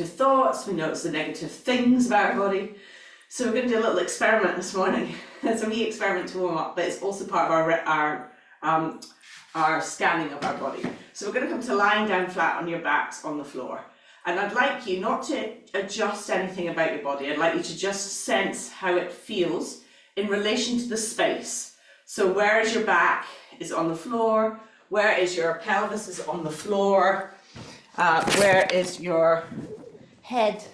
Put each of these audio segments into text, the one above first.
negative thoughts, we notice the negative things about our body. So we're going to do a little experiment this morning. It's a wee experiment to warm up, but it's also part of our scanning of our body. So we're going to come to lying down flat on your backs on the floor. And I'd like you not to adjust anything about your body. I'd like you to just sense how it feels in relation to the space. So where is your back is on the floor? Where is your pelvis is on the floor? Where is your head?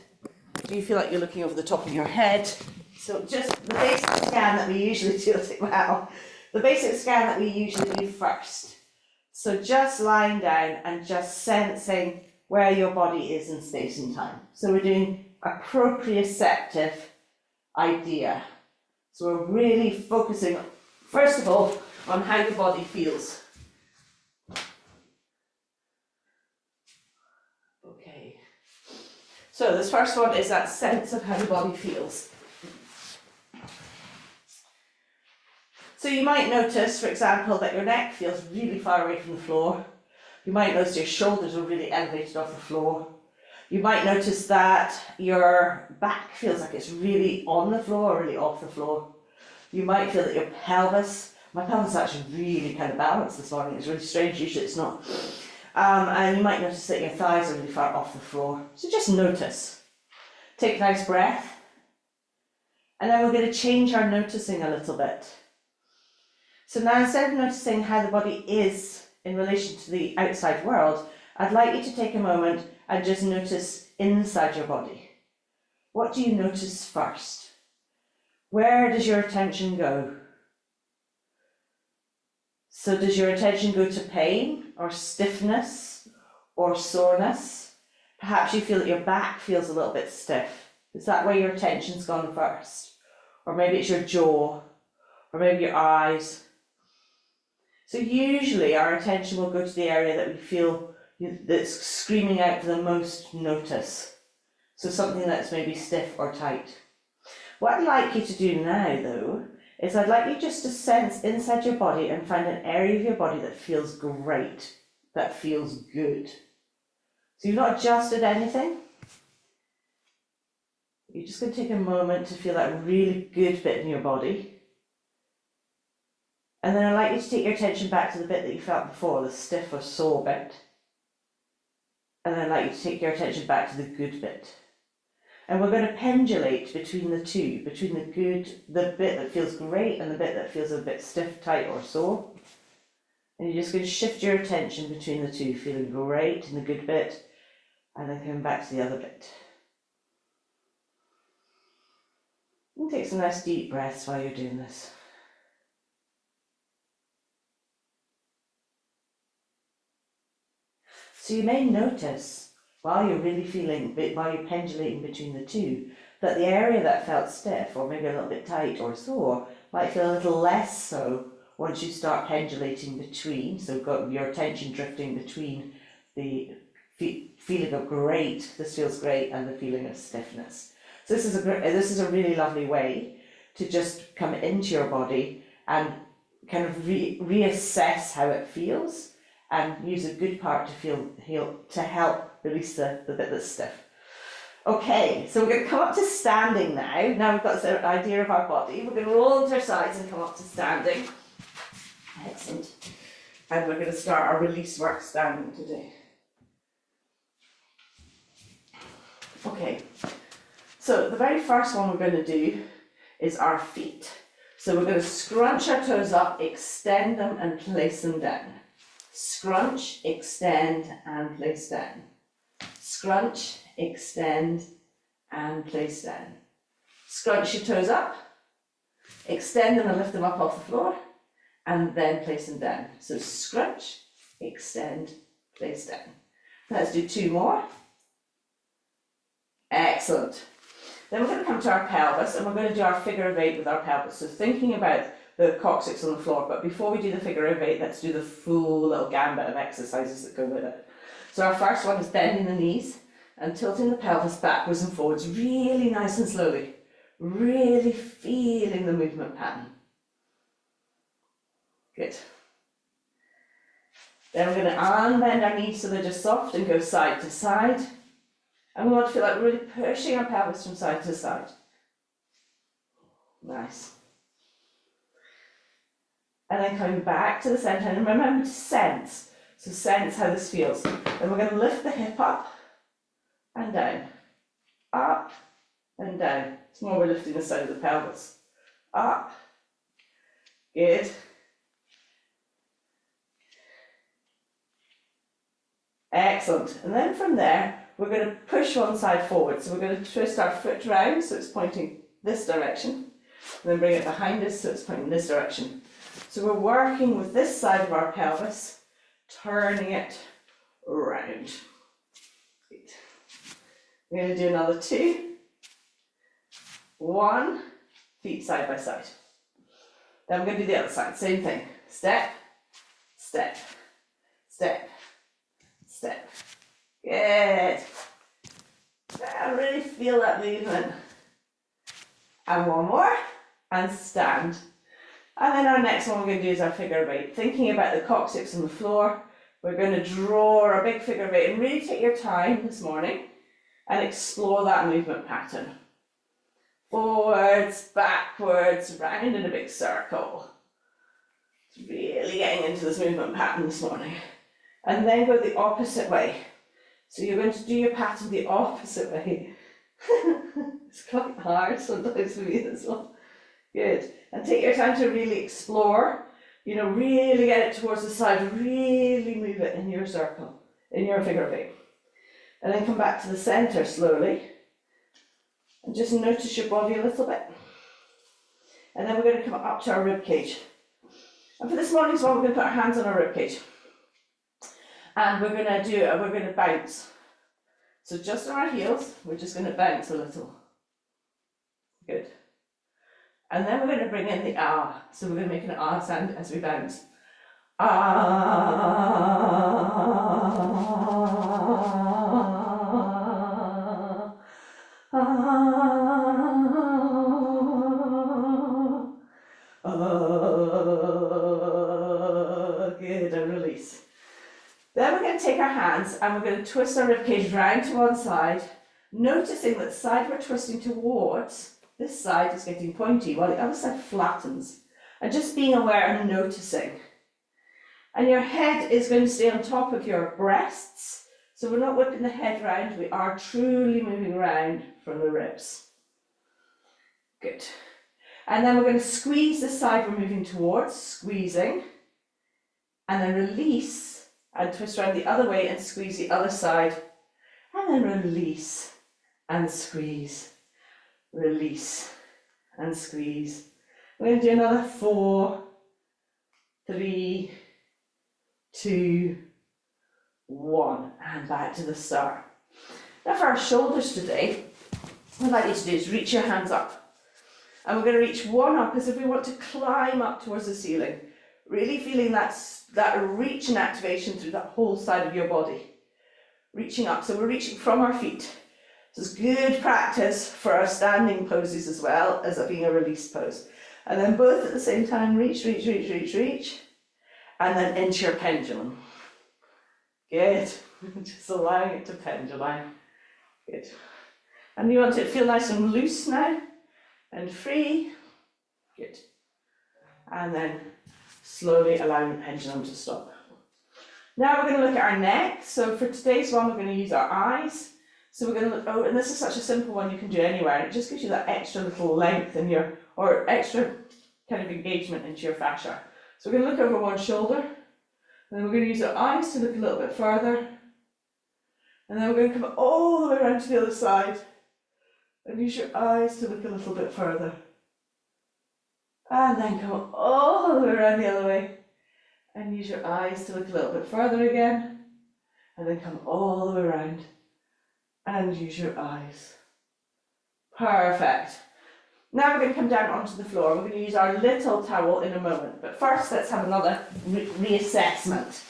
Do you feel like you're looking over the top of your head? So just the basic scan that we usually do, the basic scan that we usually do first. So just lying down and just sensing where your body is in space and time. So we're doing a proprioceptive idea. So we're really focusing, first of all, on how the body feels. Okay. So this first one is that sense of how the body feels. So you might notice, for example, that your neck feels really far away from the floor. You might notice your shoulders are really elevated off the floor. You might notice that your back feels like it's really on the floor or really off the floor. You might feel that your pelvis, my pelvis is actually really kind of balanced this morning. It's really strange, usually it's not. And you might notice that your thighs are really far off the floor. So just notice. Take a nice breath. And then we're going to change our noticing a little bit. So now instead of noticing how the body is in relation to the outside world, I'd like you to take a moment and just notice inside your body. What do you notice first? Where does your attention go? So does your attention go to pain or stiffness or soreness? Perhaps you feel that your back feels a little bit stiff. Is that where your attention's gone first? Or maybe it's your jaw, or maybe your eyes. So usually our attention will go to the area that we feel that's screaming out for the most notice. So something that's maybe stiff or tight. What I'd like you to do now though, is I'd like you just to sense inside your body and find an area of your body that feels great, that feels good. So you've not adjusted anything. You're just going to take a moment to feel that really good bit in your body. And then I'd like you to take your attention back to the bit that you felt before, the stiff or sore bit. And then I'd like you to take your attention back to the good bit. And we're going to pendulate between the two, between the bit that feels great and the bit that feels a bit stiff, tight or sore. And you're just going to shift your attention between the two, feeling great in the good bit, and then coming back to the other bit. And take some nice deep breaths while you're doing this. So you may notice, while you're pendulating between the two, that the area that felt stiff or maybe a little bit tight or sore might feel a little less so once you start pendulating between, so got your attention drifting between the feeling of great, this feels great, and the feeling of stiffness. So this is a really lovely way to just come into your body and kind of reassess how it feels, and use a good part to help release the bit that's stiff. Okay, so we're going to come up to standing now. Now we've got this idea of our body. We're going to roll onto our sides and come up to standing. Excellent. And we're going to start our release work standing today. Okay, so the very first one we're going to do is our feet. So we're going to scrunch our toes up, extend them and place them down. Scrunch, extend and place down. Scrunch, extend and place down. Scrunch your toes up, extend them and lift them up off the floor, and then place them down. So scrunch, extend, place down. Let's do two more. Excellent. Then we're going to come to our pelvis and we're going to do our figure of 8 with our pelvis. So thinking about the coccyx on the floor, but before we do the figure of 8, let's do the full little gambit of exercises that go with it. So our first one is bending the knees and tilting the pelvis backwards and forwards really nice and slowly, really feeling the movement pattern. Good. Then we're going to unbend our knees so they're just soft and go side to side. And we want to feel like we're really pushing our pelvis from side to side. Nice. And then coming back to the centre, and remember to sense. So sense how this feels. Then we're going to lift the hip up and down. Up and down. It's more we're lifting the side of the pelvis. Up. Good. Excellent. And then from there, we're going to push one side forward. So we're going to twist our foot round so it's pointing this direction. And then bring it behind us so it's pointing this direction. So we're working with this side of our pelvis, turning it round. Good. We're going to do another 2. 1, feet side by side. Then we're going to do the other side, same thing. Step, step, step, step. Good. I really feel that movement. And one more, and stand. And then our next one we're going to do is our figure of 8. Thinking about the coccyx on the floor, we're going to draw a big figure of 8 and really take your time this morning and explore that movement pattern. Forwards, backwards, round in a big circle. Really getting into this movement pattern this morning. And then go the opposite way. So you're going to do your pattern the opposite way. It's quite hard sometimes for me as well. Good. And take your time to really explore, really get it towards the side, really move it in your circle, in your figure of 8. And then come back to the centre slowly and just notice your body a little bit. And then we're going to come up to our rib cage. And for this morning's one, we're going to put our hands on our rib cage. And we're going to bounce. So just on our heels, we're just going to bounce a little. Good. And then we're going to bring in the ah. So we're going to make an ah sound as we bounce. Ah. Ah. Ah. Good, and release. Then we're going to take our hands and we're going to twist our ribcage round to one side, noticing that the side we're twisting towards, this side is getting pointy while the other side flattens. And just being aware and noticing. And your head is going to stay on top of your breasts, so we're not whipping the head round, we are truly moving around from the ribs. Good. And then we're going to squeeze the side we're moving towards, squeezing, and then release, and twist around the other way and squeeze the other side, and then release and squeeze, release and squeeze. We're going to do another 4, 3, 2, 1, and back to the start. Now for our shoulders today, what I'd like you to do is reach your hands up. And we're going to reach one up as if we want to climb up towards the ceiling. Really feeling that reach and activation through that whole side of your body. Reaching up, so we're reaching from our feet. This is good practice for our standing poses as well as it being a release pose. And then both at the same time, reach, reach, reach, reach, reach. And then into your pendulum. Good. Just allowing it to pendulum. Good. And you want it to feel nice and loose now. And free. Good. And then slowly allowing the pendulum to stop. Now we're going to look at our neck. So for today's one, we're going to use our eyes. So we're going to look, oh, and this is such a simple one you can do anywhere. And it just gives you that extra little length in your, or extra kind of engagement into your fascia. So we're going to look over one shoulder. And then we're going to use our eyes to look a little bit further. And then we're going to come all the way around to the other side. And use your eyes to look a little bit further. And then come all the way around the other way. And use your eyes to look a little bit further again. And then come all the way around. And use your eyes. Perfect. Now we're going to come down onto the floor. We're going to use our little towel in a moment. But first, let's have another reassessment.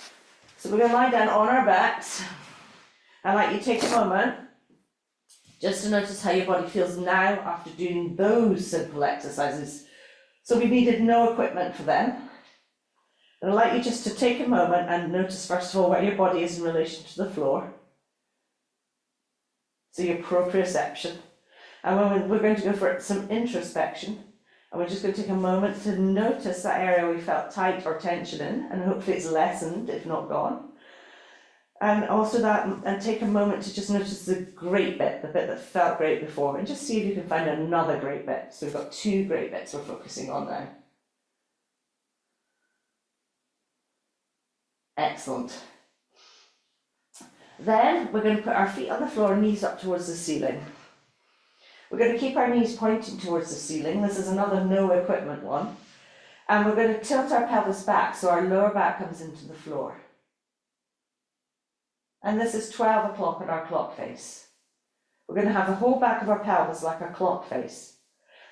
So we're going to lie down on our backs. I'd like you to take a moment just to notice how your body feels now after doing those simple exercises. So we needed no equipment for them. And I'd like you just to take a moment and notice first of all where your body is in relation to the floor. so your proprioception. And we're going to go for some introspection, and we're just going to take a moment to notice that area we felt tight or tension in, and hopefully it's lessened, if not gone. And also and take a moment to just notice the great bit, the bit that felt great before, and just see if you can find another great bit. So we've got two great bits we're focusing on now. Excellent. Then we're going to put our feet on the floor, knees up towards the ceiling. We're going to keep our knees pointing towards the ceiling. This is another no equipment one. And we're going to tilt our pelvis back so our lower back comes into the floor. And this is 12 o'clock on our clock face. We're going to have the whole back of our pelvis like a clock face.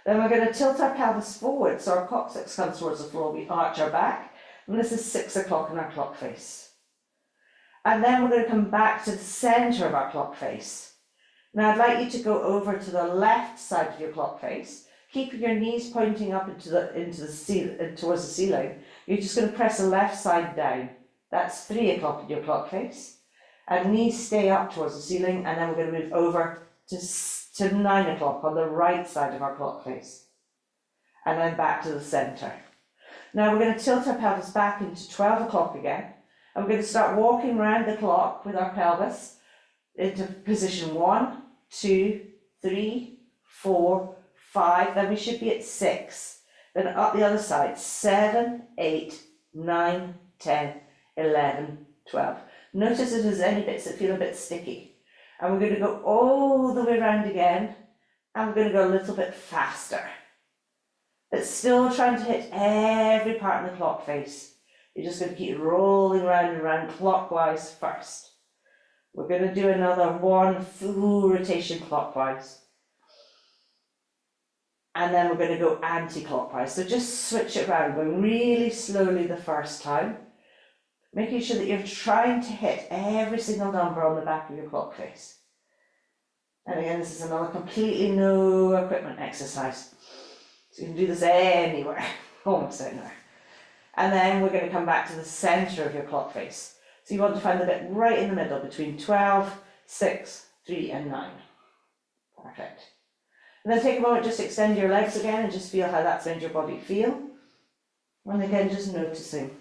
Then we're going to tilt our pelvis forward so our coccyx comes towards the floor. We arch our back. And this is 6 o'clock on our clock face. And then we're going to come back to the centre of our clock face. Now I'd like you to go over to the left side of your clock face, keeping your knees pointing up towards the ceiling. You're just going to press the left side down. That's 3 o'clock in your clock face. And knees stay up towards the ceiling, and then we're going to move over to 9 o'clock on the right side of our clock face. And then back to the centre. Now we're going to tilt our pelvis back into 12 o'clock again, and we're going to start walking around the clock with our pelvis into position 1, 2, 3, 4, 5, then we should be at 6. Then up the other side, 7, 8, 9, 10, 11, 12. Notice if there's any bits that feel a bit sticky. And we're going to go all the way around again, and we're going to go a little bit faster. But still trying to hit every part in the clock face. You're just going to keep rolling around and around clockwise first. We're going to do another one full rotation clockwise. And then we're going to go anti-clockwise. So just switch it around, going really slowly the first time, making sure that you're trying to hit every single number on the back of your clock face. And again, this is another completely no equipment exercise. So you can do this anywhere, almost anywhere. And then we're going to come back to the centre of your clock face. So you want to find the bit right in the middle between 12, 6, 3 and 9. Perfect. And then take a moment, just extend your legs again and just feel how that's made your body feel. And again, just noticing.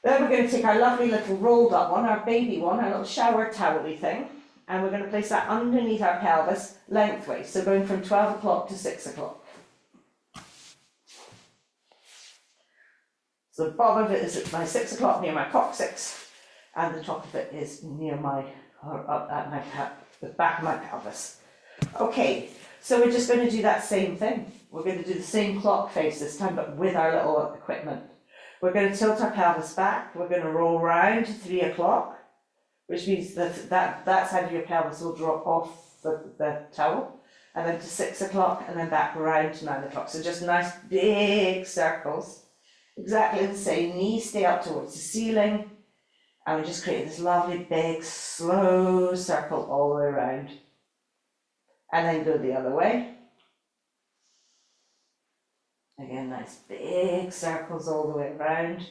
Then we're going to take our lovely little rolled up one, our baby one, our little shower towel-y thing, and we're going to place that underneath our pelvis lengthways, so going from 12 o'clock to 6 o'clock. So the bottom of it is at my 6 o'clock near my coccyx, and the top of it is near the back of my pelvis. Okay, so we're just going to do that same thing. We're going to do the same clock face this time, but with our little equipment. We're going to tilt our pelvis back. We're going to roll round to 3 o'clock, which means that side of your pelvis will drop off the towel, and then to 6 o'clock, and then back round to 9 o'clock. So just nice big circles. Exactly the same, knees stay up towards the ceiling, and we just create this lovely big slow circle all the way around. And then go the other way. Again, nice big circles all the way around.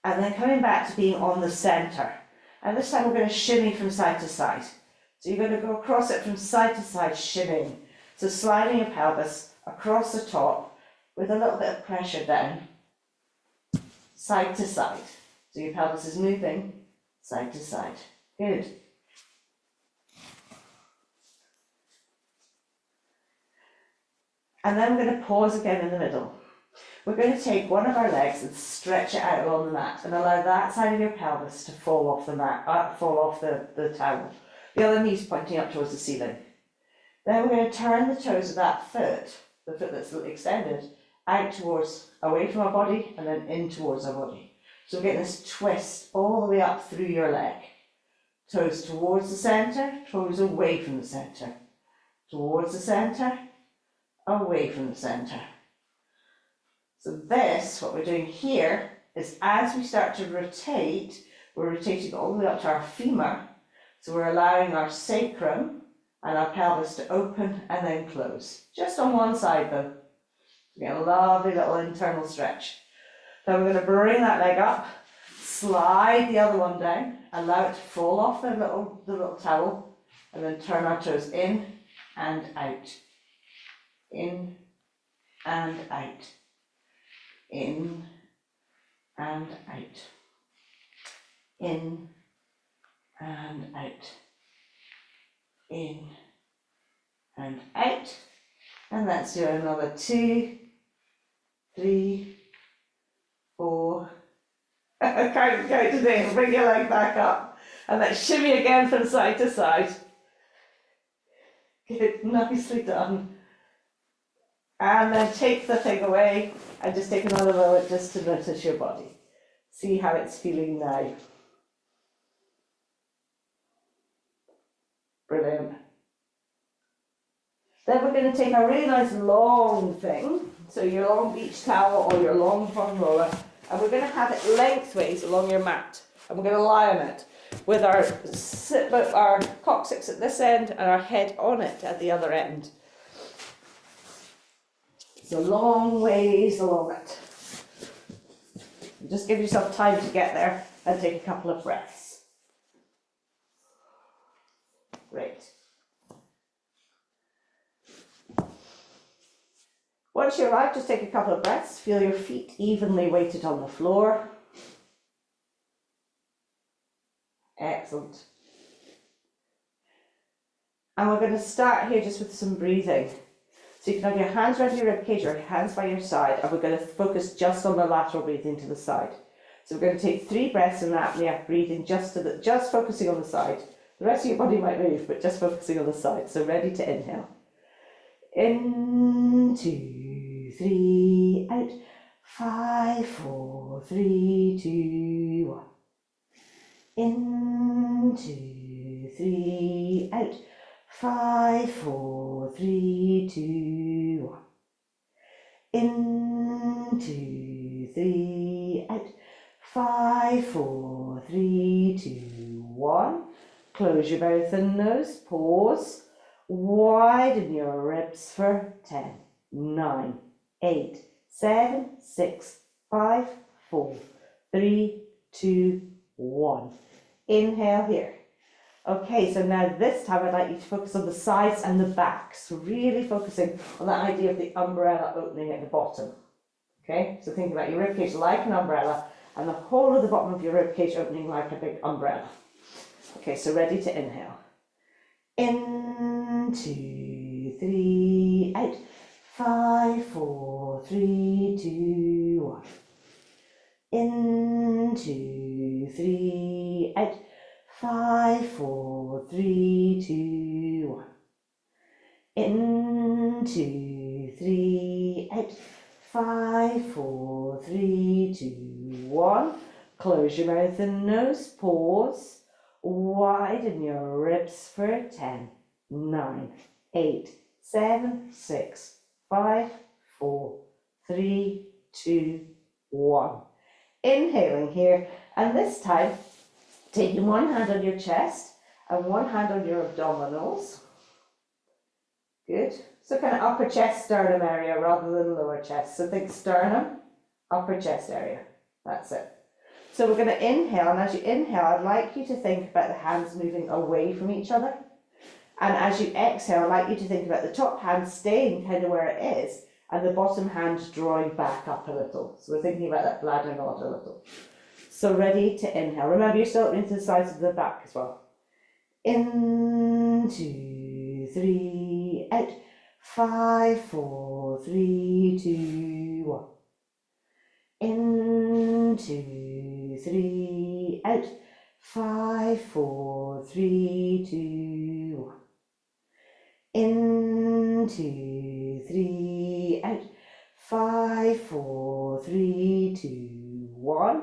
And then coming back to being on the centre. And this time we're going to shimmy from side to side. So you're going to go across it from side to side, shimmying. So sliding your pelvis across the top, with a little bit of pressure down, side to side. So your pelvis is moving side to side. Good. And then we're going to pause again in the middle. We're going to take one of our legs and stretch it out along the mat and allow that side of your pelvis to fall off the mat, fall off the towel. The other knee's pointing up towards the ceiling. Then we're going to turn the toes of that foot, the foot that's extended, out towards, away from our body and then in towards our body. So we're getting this twist all the way up through your leg. Toes towards the centre, toes away from the centre. Towards the centre, away from the centre. So this, what we're doing here, is as we start to rotate, we're rotating all the way up to our femur. So we're allowing our sacrum and our pelvis to open and then close. Just on one side though. We get a lovely little internal stretch. Then we're going to bring that leg up, slide the other one down, allow it to fall off the little towel, and then turn our toes in and out, in and out, in and out, in and out, in and out. And let's do another 2, 3, 4. Count today, bring your leg back up. And let's shimmy again from side to side. Good, nicely done. And then take the thing away and just take another moment just to notice your body. See how it's feeling now. Brilliant. Then we're going to take a really nice long thing, so your long beach towel or your long foam roller, and we're going to have it lengthways along your mat, and we're going to lie on it with our coccyx at this end and our head on it at the other end. So long ways along it. Just give yourself time to get there and take a couple of breaths. Great. Once you're right, just take a couple of breaths. Feel your feet evenly weighted on the floor. Excellent. And we're going to start here just with some breathing. So you can have your hands around your ribcage or your hands by your side, and we're going to focus just on the lateral breathing to the side. So we're going to take 3 breaths in apnea, breathing just focusing on the side. The rest of your body might move, but just focusing on the side. So ready to inhale. In, 2, 3, out. 5, 4, 3, 2, 1. In, 2, 3, out. 5, 4, 3, 2, 1. In, 2, 3, out. 5, 4, 3, 2, 1. Close your mouth and nose. Pause. Widen your ribs for 10, 9, 8, 7, 6, 5, 4, 3, 2, 1. Inhale here. Okay, so now this time I'd like you to focus on the sides and the back. So really focusing on that idea of the umbrella opening at the bottom. Okay, so think about your ribcage like an umbrella and the whole of the bottom of your ribcage opening like a big umbrella. Okay, so ready to inhale. In, 2, 3, out. 5, 4, 3, 2, 1. In, 2, 3, out. 5, 4, 3, 2, 1. In, 2, 3, out. 5, 4, 3, 2, 1. Close your mouth and nose. Pause. Widen your ribs for 10, 9, 8, 7, 6, 5, 4, 3, 2, 1. Inhaling here, and this time taking one hand on your chest and one hand on your abdominals. Good. So kind of upper chest, sternum area rather than lower chest. So think sternum, upper chest area. That's it. So we're going to inhale, and as you inhale, I'd like you to think about the hands moving away from each other. And as you exhale, I'd like you to think about the top hand staying kind of where it is, and the bottom hand drawing back up a little. So we're thinking about that bladder nod a little. So ready to inhale. Remember, you're still opening to the sides of the back as well. In, 2, 3, out. 5, 4, 3, 2, 1. In, 2, 3, out. 5, 4, 3, 2, 1. In, 2, 3, out. 5, 4, 3, 2, 1.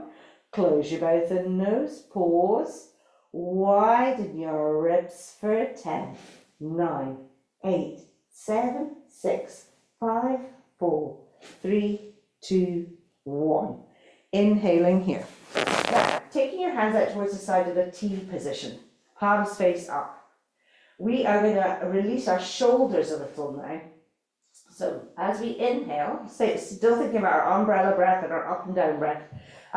Close your mouth and nose. Pause. Widen your ribs for 10, 9, 8, 7, 6, 5, 4, 3, 2, 1. Inhaling here. Now, taking your hands out towards the side of the T position, palms face up. We are going to release our shoulders a little now. So as we inhale, still thinking about our umbrella breath and our up and down breath.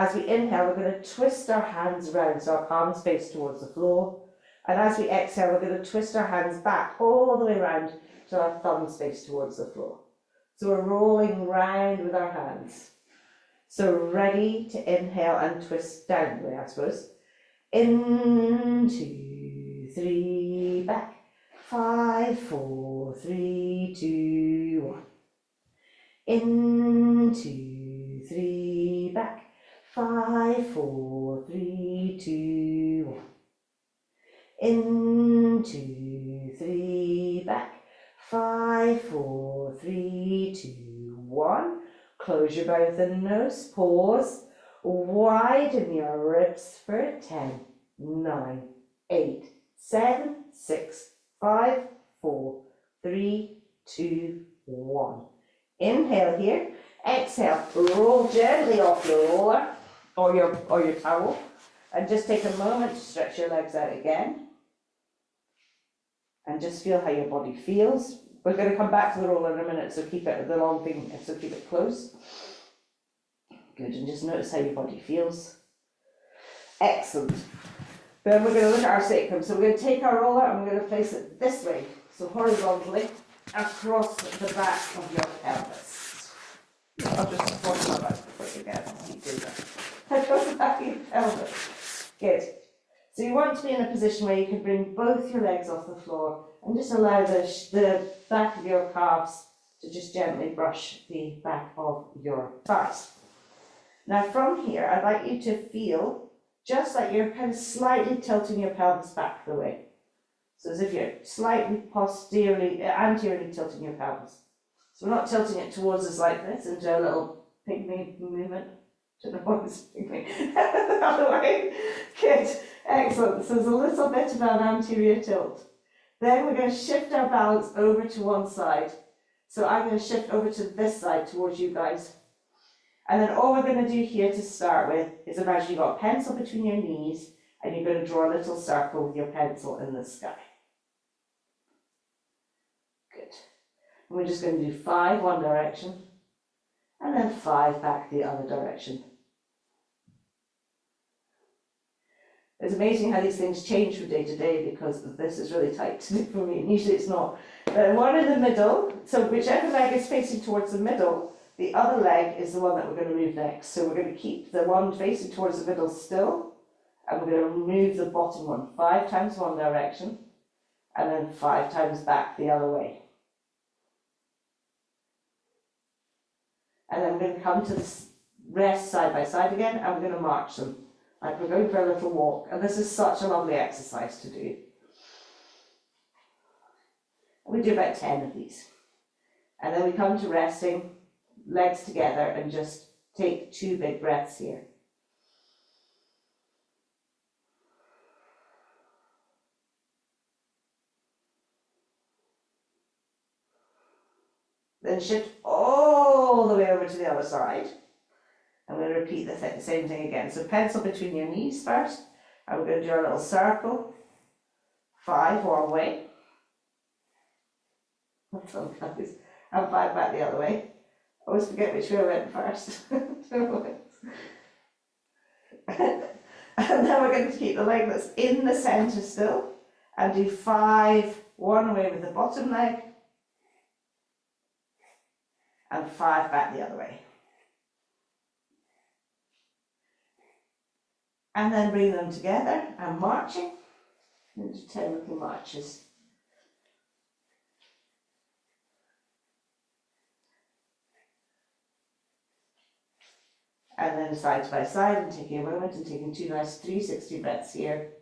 As we inhale, we're going to twist our hands around so our palms face towards the floor. And as we exhale, we're going to twist our hands back all the way around till our thumbs face towards the floor. So we're rolling round with our hands. So ready to inhale and twist down the way, I suppose. In, 2, 3, back. 5, 4, 3, 2, 1. In, 2, 3, back. 5, 4, 3, 2, 1. In, 2, 3, back. 5, 4, 3, 2, 1. Close your mouth and nose. Pause. Widen your ribs for 10, 9, 8, 7, 6, 5, 4, 3, 2, 1. Inhale here. Exhale. Roll gently off your roller or your towel, and just take a moment to stretch your legs out again. And just feel how your body feels. We're going to come back to the roller in a minute, so keep it the long thing, so keep it close. Good, and just notice how your body feels. Excellent. Then we're going to look at our sacrum. So we're going to take our roller and we're going to place it this way, so horizontally across the back of your pelvis. I'll just support my back before you get keep doing that. Across the back of your pelvis. Good. So you want to be in a position where you can bring both your legs off the floor and just allow the back of your calves to just gently brush the back of your thighs. Now from here, I'd like you to feel just like you're kind of slightly tilting your pelvis back the way. So as if you're slightly anteriorly tilting your pelvis. So we're not tilting it towards us like this and do a little pygmy movement. Don't know what this pygmy. The other way. Good. Excellent. So there's a little bit of an anterior tilt. Then we're going to shift our balance over to one side. So I'm going to shift over to this side towards you guys. And then all we're going to do here to start with is imagine you've got a pencil between your knees and you're going to draw a little circle with your pencil in the sky. Good. And we're just going to do 5 one direction and then 5 back the other direction. It's amazing how these things change from day to day because this is really tight to do for me and usually it's not. But one in the middle, so whichever leg is facing towards the middle, the other leg is the one that we're going to move next. So we're going to keep the one facing towards the middle still and we're going to move the bottom one 5 times one direction and then 5 times back the other way. And then we're going to come to the rest side by side again and we're going to march them. Like we're going for a little walk, and this is such a lovely exercise to do. We do about 10 of these. And then we come to resting, legs together, and just take 2 big breaths here. Then shift all the way over to the other side. I'm going to repeat the same thing again. So pencil between your knees first, and we're going to do our little circle. 5 one way. And 5 back the other way. I always forget which way I went first. And then we're going to keep the leg that's in the centre still, and do 5 one way with the bottom leg, and 5 back the other way. And then bring them together and marching into 10 little marches. And then side by side and taking a moment and taking 2 nice 360 breaths here.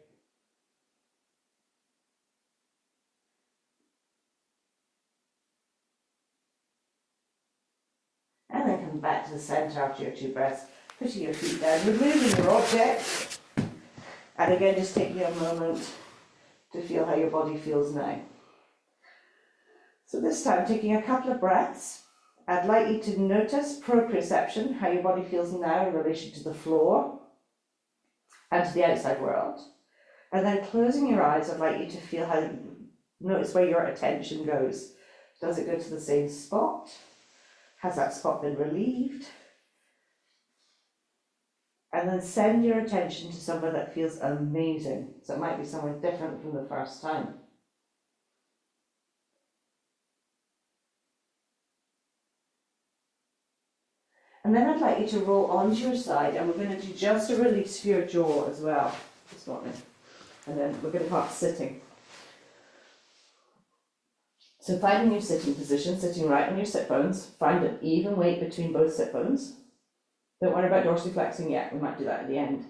And then come back to the centre after your 2 breaths. Putting your feet down, removing your object, and again just taking a moment to feel how your body feels now. So this time taking a couple of breaths, I'd like you to notice proprioception, how your body feels now in relation to the floor and to the outside world. And then closing your eyes, I'd like you to feel how, notice where your attention goes. Does it go to the same spot? Has that spot been relieved? And then send your attention to somewhere that feels amazing. So it might be somewhere different from the first time. And then I'd like you to roll onto your side, and we're going to do just a release for your jaw as well this morning. And then we're going to come up sitting. So finding your sitting position, sitting right on your sit bones, find an even weight between both sit bones. Don't worry about dorsiflexing yet, we might do that at the end.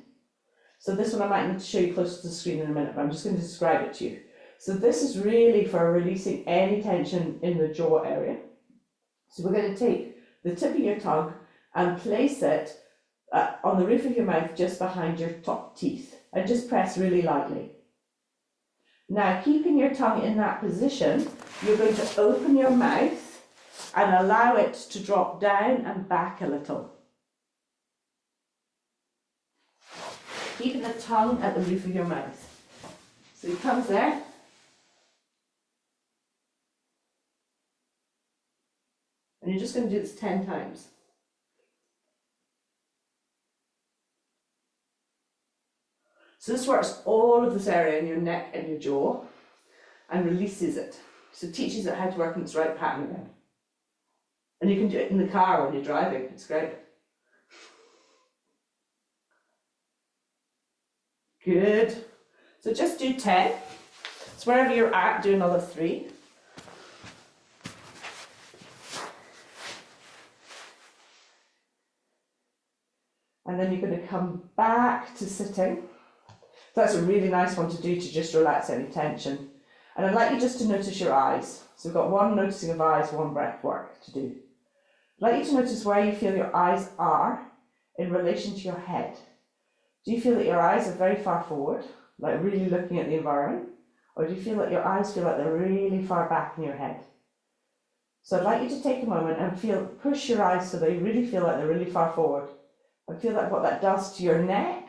So this one I might need to show you closer to the screen in a minute, but I'm just going to describe it to you. So this is really for releasing any tension in the jaw area. So we're going to take the tip of your tongue and place it on the roof of your mouth just behind your top teeth, and just press really lightly. Now, keeping your tongue in that position, you're going to open your mouth and allow it to drop down and back a little. Keeping the tongue at the roof of your mouth. So it comes there. And you're just going to do this 10 times. So this works all of this area in your neck and your jaw and releases it. So it teaches it how to work in its right pattern again. And you can do it in the car when you're driving, it's great. Good. So just do 10. So wherever you're at, do another 3. And then you're going to come back to sitting. That's a really nice one to do to just relax any tension. And I'd like you just to notice your eyes. So we've got one noticing of eyes, one breath work to do. I'd like you to notice where you feel your eyes are in relation to your head. Do you feel that your eyes are very far forward, like really looking at the environment? Or do you feel that your eyes feel like they're really far back in your head? So I'd like you to take a moment and push your eyes so they really feel like they're really far forward. And feel like what that does to your neck.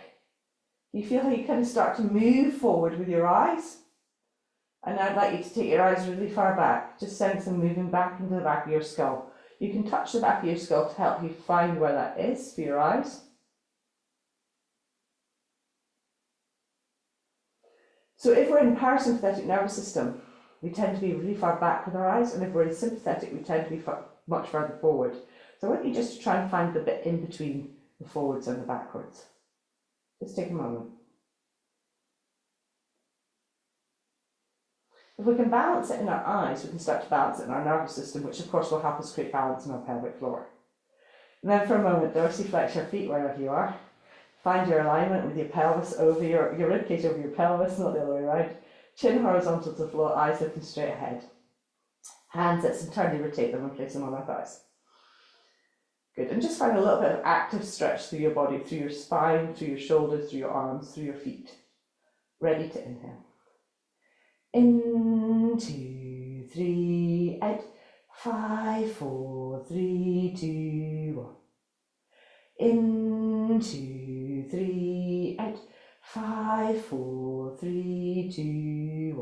You feel how you kind of start to move forward with your eyes. And now I'd like you to take your eyes really far back. Just sense them moving back into the back of your skull. You can touch the back of your skull to help you find where that is for your eyes. So if we're in parasympathetic nervous system, we tend to be really far back with our eyes, and if we're in sympathetic, we tend to be much further forward. So I want you just to try and find the bit in between the forwards and the backwards. Just take a moment. If we can balance it in our eyes, we can start to balance it in our nervous system, which of course will help us create balance in our pelvic floor. And then for a moment, dorsiflex your feet wherever you are. Find your alignment with your pelvis over your ribcage over your pelvis, not the other way around. Chin horizontal to the floor, eyes looking straight ahead. Hands, let's internally rotate them and place them on our thighs. Good, and just find a little bit of active stretch through your body, through your spine, through your shoulders, through your arms, through your feet. Ready to inhale. In, 2, 3, out. 5, 4, 3, 2, 1. In, 2, 3, out. 5, 4, 3, 2,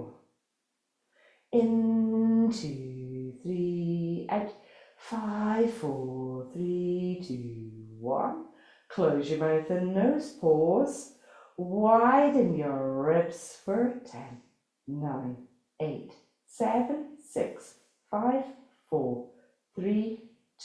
1. In, 2, 3, out. 5, 4, 3, 2, 1. Close your mouth and nose. Pause. Widen your ribs for 10, 9, 8, 7, 6, 5, 4, 3,